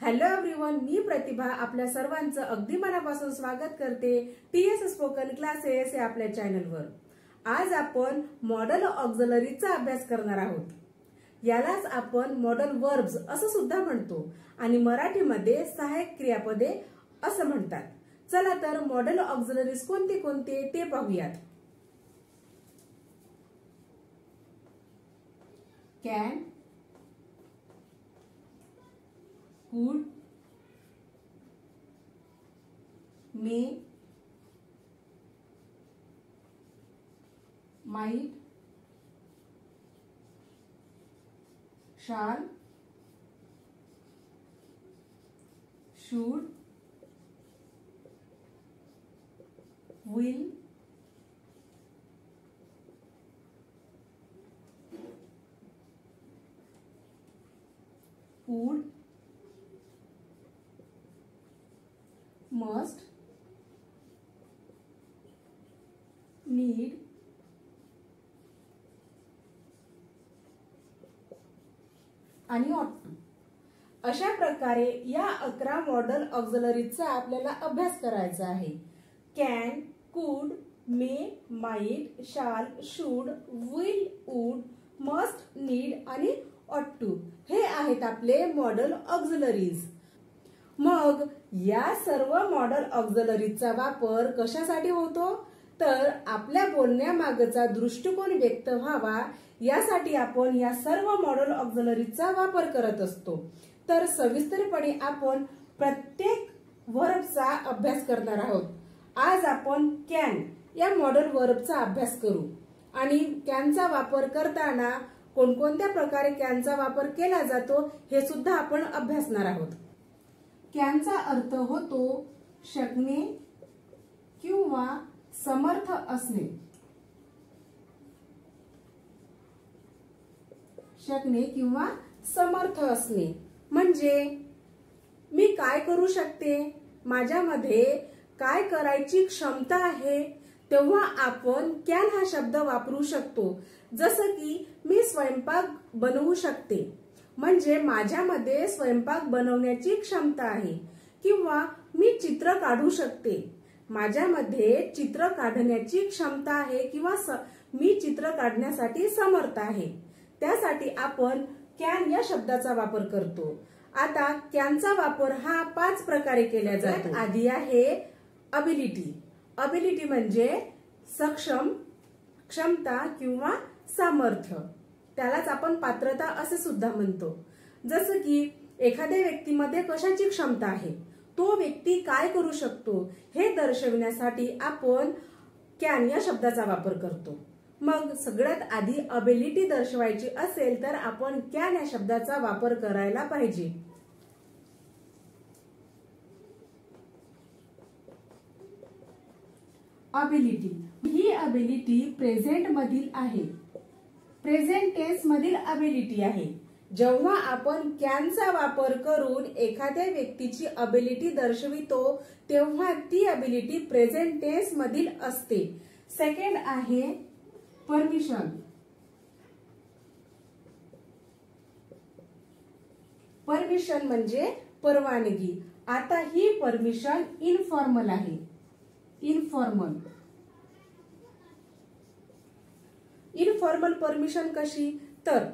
Hello everyone, मी प्रतिभा आपल्या सर्वांचं अगदी मनापासून स्वागत करते टीएस स्पोकन क्लासेस या आपल्या चॅनलवर। आज आपण मॉडल ऑक्झिलरीचा अभ्यास करणार आहोत। यालाच आपण मॉडल वर्ब्स असं सुद्धा म्हणतो आणि मराठीमध्ये सहाय्यक क्रियापदे असं म्हणतात। चला तर मॉडल ऑक्झिलरीज कोणते कोणते ते पाहूयात। Can, could, may, might, shall, should, will, would, must, need, आणि ought to अशा प्रकारे या 11 मॉडल ऑक्झिलरीचा आपल्याला अभ्यास करायचा आहे। कॅन, कुड, मे, माइट, शाल, should, will, would, must, need आणि ought to हे आहेत आपले मॉडल ऑक्झिलरीज। मग या सर्व मॉडल ऑक्झिलरीचा वापर कशासाठी होतो तर आपल्या बोलण्यामागचा दृष्टिकोन व्यक्त व्हावा यासाठी आपण या सर्व मॉडल ऑक्झिलरीचा वापर करत असतो। तर सविस्तरपणे आपण प्रत्येक वर्बचा अभ्यास करणार आहोत। आज आपण कॅन या मॉडल वर्बचा अभ्यास करू आणि कॅनचा वापर करताना कोणकोणत्या प्रकारे कॅनचा वापर केला जातो हे सुद्धा आपण अभ्यासणार आहोत। कॅनचा अर्थ होतो शकणे किंवा समर्थ असणे। शकणे किंवा समर्थ असणे म्हणजे मी काय करू शकते, माझ्यामध्ये काय करायची क्षमता आहे, तेव्हा आपण कॅन हा शब्द वापरू शकतो। जसं की मी स्वयंपाक बनवू शकते म्हणजे माझ्यामध्ये स्वयंपाक बनवण्याची क्षमता आहे, किंवा मी चित्र काढू शकते, माझ्यामध्ये चित्र काढण्याची क्षमता आहे किंवा मी चित्र काढण्यासाठी समर्थ आहे। त्यासाठी आपण कॅन या शब्दाचा वापर करतो। आता कॅनचा वापर हा 5 प्रकारे केला जातो। आधी आहे अबिलिटी। अबिलिटी म्हणजे सक्षम, क्षमता किंवा सामर्थ्य, त्यालाच आपण पात्रता असे सुद्धा म्हणतो। जसं की एखाद्या व्यक्तीमध्ये कशाची क्षमता आहे, तो व्यक्ती काय करू शकतो हे दर्शविण्यासाठी आपण कॅन या शब्दाचा वापर करतो। मग सगळ्यात आधी अबिलिटी दर्शवायची असेल तर आपण कॅन या शब्दाचा वापर करायला पाहिजे। अबिलिटी ही अबिलिटी प्रेझेंट मधील आहे, प्रेझेंट टेन्स मधील अबिलिटी आहे। जेव्हा आपण कॅनचा वापर करून एखाद्या व्यक्तीची अबिलिटी दर्शवितो तेव्हा ती अबिलिटी प्रेझेंट टेन्स मधील असते। सेकंड आहे परमिशन। परमिशन म्हणजे परवानगी। आता ही परमिशन इनफॉर्मल आहे। इनफॉर्मल परमिशन कशी तर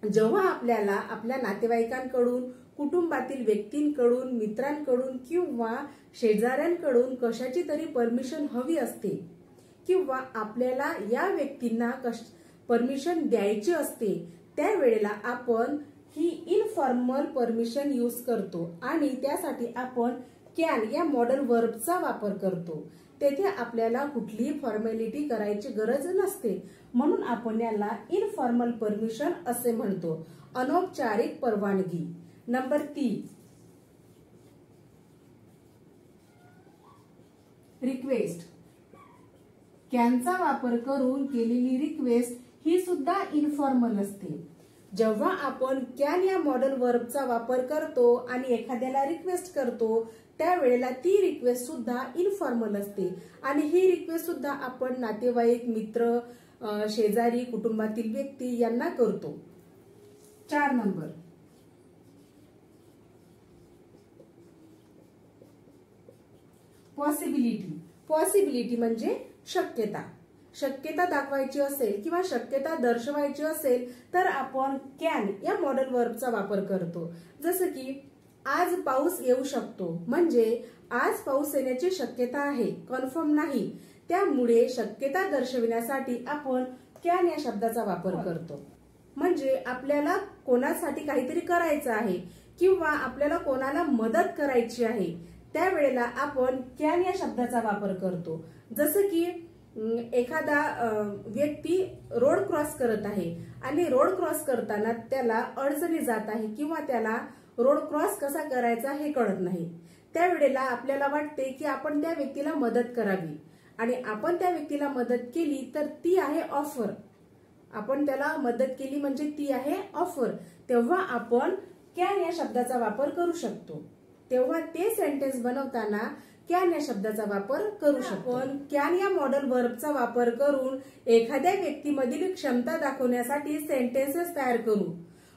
जेव्हा आपल्याला आपल्या नातेवाईकांकडून, कुटुंबातील व्यक्तींकडून, मित्रांकडून किंवा शेजाऱ्यांकडून कशाची तरी परमिशन हवी असते किंवा आपल्याला या व्यक्तींना परमिशन द्यायची असते, त्यावेळेला आपण ही इनफॉर्मल परमिशन यूज करतो आणि त्यासाठी आपण कॅन या मॉडल वर्बचा वापर करतो। तेथे आपल्याला कुठलीही फॉर्मॅलिटी करायची गरज नसते, म्हणून आपण याला इनफॉर्मल परमिशन असे म्हणतो, अनौपचारिक परवानगी। Number 3 request. कॅनचा वापर करून केलेली रिक्वेस्ट ही सुद्धा इनफॉर्मल असते। जेव्हा आपण कॅन या मॉडल वर्बचा वापर करतो आणि एखाद्याला रिक्वेस्ट करतो त्यावेळेला ती रिक्वेस्ट सुद्धा इनफॉर्मल असते आणि ही रिक्वेस्ट सुद्धा आपण नातेवाईक, मित्र, शेजारी, कुटुंबातील व्यक्ती यांना करतो। 4 नंबर पॉसिबिलिटी. पॉसिबिलिटी म्हणजे शक्यता. शक्यता दाखवायची असेल किंवा शक्यता दर्शवायची असेल तर आपण कॅन या मॉडेल वर्बचा वापर करतो. जसं की आज पाऊस येऊ शकतो म्हणजे आज पाऊस येण्याची शक्यता आहे, कन्फर्म नाही. त्यामुळे शक्यता दर्शविण्यासाठी आपण कॅन या शब्दाचा वापर करतो. म्हणजे आपल्याला कोणासाठी काहीतरी करायचं आहे किंवा आपल्याला कोणाला मदत करायची आहे त्यावेळेला आपण कॅन या शब्दाचा वापर करतो. जसं की एखादा व्यक्ती रोड क्रॉस करत आहे आणि रोड क्रॉस करताना त्याला अडचणी जात आहे किंवा त्याला रोड क्रॉस कसा करायचा हे कळत नाही. त्यावेळेला आपल्याला वाटते की आपण त्या व्यक्तीला मदत करावी आणि आपण त्या व्यक्तीला मदत केली तर ती आहे ऑफर. आपण त्याला मदत केली म्हणजे ती आहे ऑफर. तेव्हा आपण कॅन या शब्दाचा वापर करू शकतो. तेव्हा ते सेंटेन्स बनवताना कॅन या शब्दाचा वापर करू शकतो. आपण कॅन या मॉडेल वर्बचा वापर करून एखाद्या व्यक्तीमधील क्षमता दाखवण्यासाठी सेंटेन्सेस तयार करू.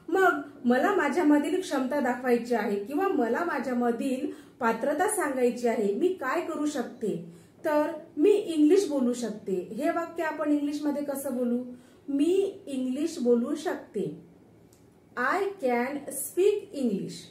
मग मला माझ्यामधील क्षमता दाखवायची आहे किंवा मला माझ्यामधील पात्रता सांगायची आहे, मी काय करू शकते? तर मी इंग्लिश बोलू शकते. हे वाक्य आपण इंग्लिशमध्ये कसं बोलू? मी इंग्लिश बोलू शकते. I can speak English.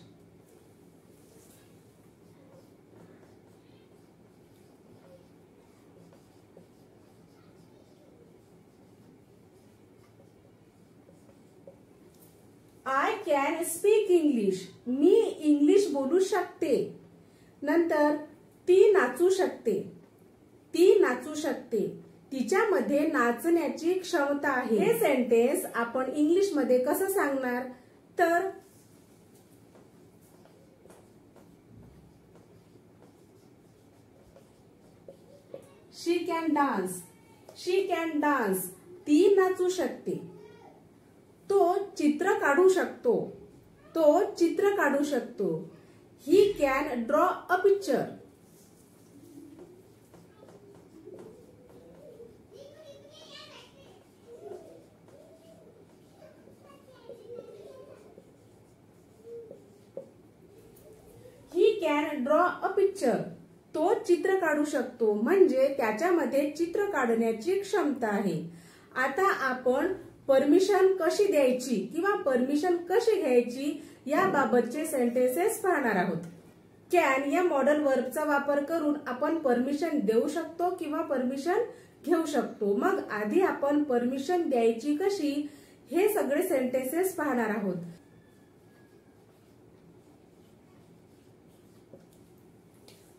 I can speak English. Me English बोलू शकते. नंतर ती नाचू शकते. ती नाचू शकते. तिच्यामध्ये नाचण्याची क्षमता आहे. हे सेंटेन्स आपण इंग्लिश मध्ये कसं सांगणार? तर she can dance. She can dance. ती नाचू शकते. तो चित्र काढू शकतो. तो चित्र काढू शकतो. He can draw a picture. He can draw a picture. तो चित्र काढू शकतो म्हणजे त्याच्यामध्ये चित्र काढण्याची क्षमता आहे. आता आपण परमिशन कशी द्यायची किंवा परमिशन कशी घ्यायची याबाबतचे सेंटेन्सेस पाहणार आहोत. कॅन या मॉडेल वर्बचा वापर करून आपण परमिशन देऊ शकतो किंवा परमिशन घेऊ शकतो. मग आधी आपण परमिशन द्यायची कशी हे सगळे सेंटेन्सेस पाहणार आहोत.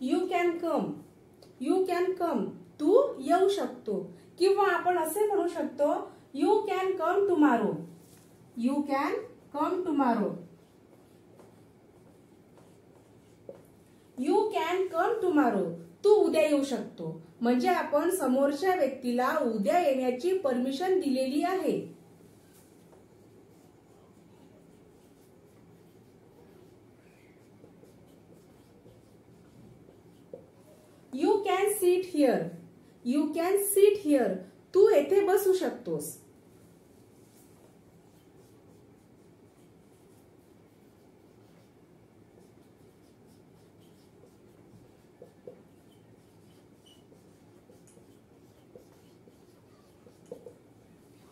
You can come. You can come. तू येऊ शकतो. किंवा आपण असे म्हणू शकतो you can come tomorrow. You can come tomorrow. You can come tomorrow. तू उद्या येऊ शकतो. म्हणजे आपण समोरच्या व्यक्तीला उद्या येण्याची परमिशन दिलेली आहे. You can sit here. You can sit here. तू येथे बसू शकतोस.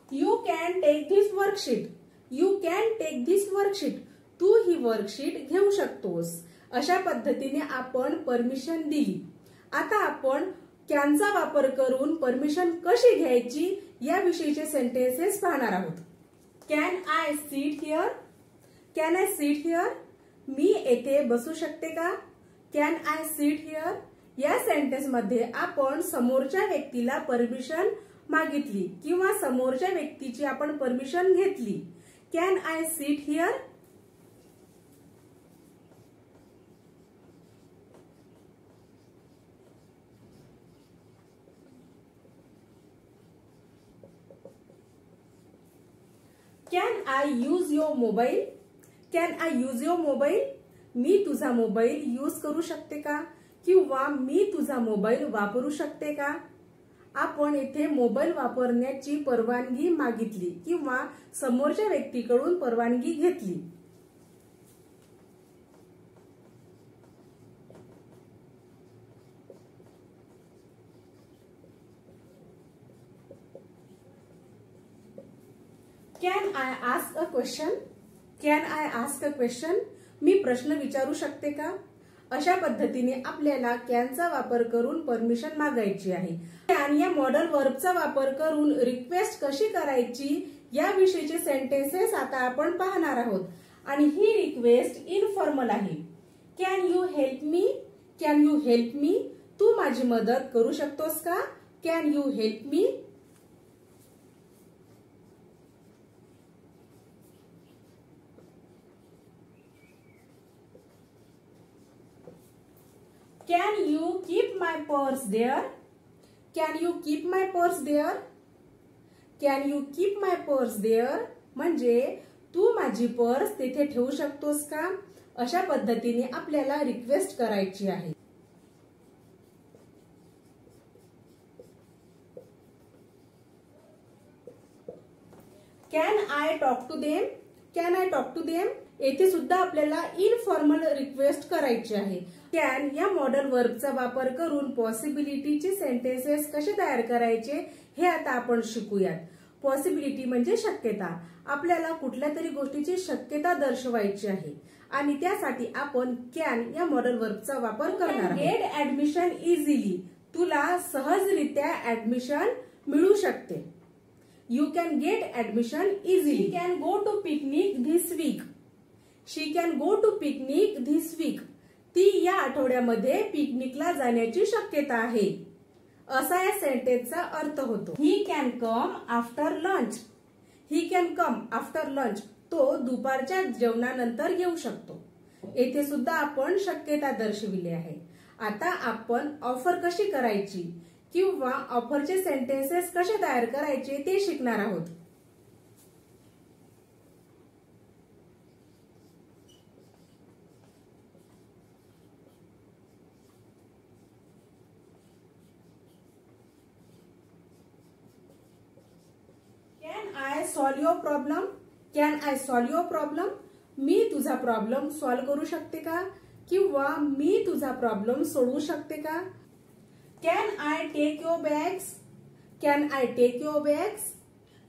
You can take this worksheet. You can take this worksheet. तू ही वर्कशीट घेऊ शकतोस. अशा पद्धतीने आपण परमिशन दिली. आता आपण कॅनचा वापर करून परमिशन कशी घ्यायची याविषयीचे सेंटेन्सेस पाहणार आहोत. Can I sit here. Can I sit here. मी येथे बसू शकते का? Can I sit here. या सेंटेन्स मध्ये आपण समोरच्या व्यक्तीला परमिशन मागितली किंवा समोरच्या व्यक्तीची आपण परमिशन घेतली. Can I sit here. Can I use your mobile. Can I use your mobile. मी तुझा मोबाईल यूज करू शकते का किंवा मी तुझा मोबाईल वापरू शकते का? आपण इथे मोबाईल वापरण्याची परवानगी मागितली किंवा समोरच्या व्यक्तीकडून परवानगी घेतली. Can I ask a question? Can I ask a question? मी प्रश्न विचारू शकते का? अशा पद्धतीने आपल्याला कॅनचा वापर करून परमिशन मागायची आहे. आणि या मॉडल वर्बचा वापर करून रिक्वेस्ट कशी करायची याविषयीचे सेंटेन्सेस आता आपण पाहणार आहोत. आणि ही रिक्वेस्ट इनफॉर्मल आहे. Can you help me? Can you help me? तू माझी मदत करू शकतोस का? Can you help me? Can you keep my purse there? Can you keep my purse there? Can you keep my purse there? म्हणजे तू माझी purse तिथे ठेवू शकतोस का? अशा पद्धतीने आपल्याला रिक्वेस्ट करायची आहे. Can I talk to them? Can I talk to them? येथे सुद्धा आपल्याला इनफॉर्मल रिक्वेस्ट करायची आहे. कॅन या मॉडल वर्बचा वापर करून पॉसिबिलिटीचे सेंटेन्सेस कसे तयार करायचे हे आता आपण शिकूयात. पॉसिबिलिटी म्हणजे शक्यता. आपल्याला कुठल्या तरी गोष्टीची शक्यता दर्शवायची आहे आणि त्यासाठी आपण कॅन या मॉडल वर्बचा वापर करणार आहोत. Get admission easily. तुला सहजरित्या ऍडमिशन मिळू शकते. You can get admission easily. She can go to picnic this week. She can go to picnic this week. ती या आठवड्यामध्ये पिकनिकला जाण्याची शक्यता आहे. असा या सेंटेन्सचा अर्थ होतो. He can come after lunch. He can come after lunch. तो दुपारच्या जेवणानंतर येऊ शकतो. येथे सुद्धा आपण शक्यता दर्शविली आहे. आता आपण ऑफर कशी करायची किंवा ऑफरचे सेंटेन्सेस कसे तयार करायचे ते शिकणार आहोत. Can I solve your problem? Can I solve your problem? मी तुझा प्रॉब्लेम सॉल्व्ह करू शकते का? किंवा मी तुझा प्रॉब्लेम सोडवू शकते का? Can I take your bags? Can I take your bags?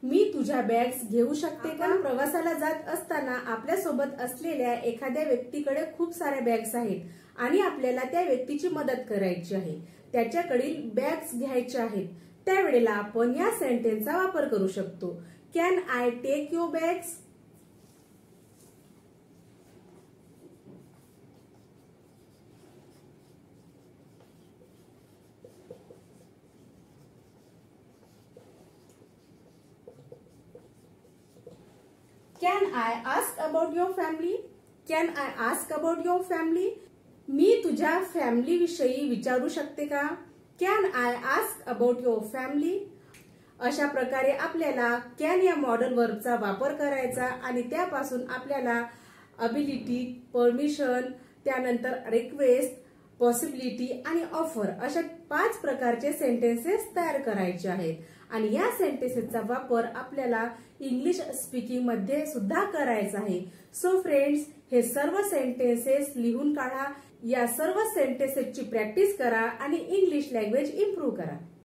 मी तुझ्या बॅग्स घेऊ शकते का? प्रवासाला जात असताना आपल्या सोबत असलेल्या एखाद्या व्यक्तीकडे खूप साऱ्या बॅग्स आहेत आणि आपल्याला त्या व्यक्तीची मदत करायची आहे. त्याच्याकडील बॅग्स घ्यायच्या आहेत. त्यावेळेला आपण या सेंटेन्सचा वापर करू शकतो. Can I take your bags? Can I ask about your family? Can I ask about your family? मी तुझ्या फॅमिली विषयी विचारू शकते का? Can I ask about your family? अशा प्रकारे आपल्याला कॅन या मॉडल वर्बचा वापर करायचा आणि त्यापासून आपल्याला अबिलिटी, परमिशन, त्यानंतर रिक्वेस्ट, पॉसिबिलिटी आणि ऑफर अशा 5 प्रकारचे सेंटेन्सेस तयार करायचे आहेत. आणि या सेंटेन्सेसचा वापर आपल्याला इंग्लिश स्पीकिंग मध्ये सुद्धा करायचा आहे. सो फ्रेंड्स, हे सर्व सेंटेन्सेस लिहून काढा. या सर्व सेंटेन्सेसची प्रॅक्टिस करा आणि इंग्लिश लँग्वेज इम्प्रूव्ह करा.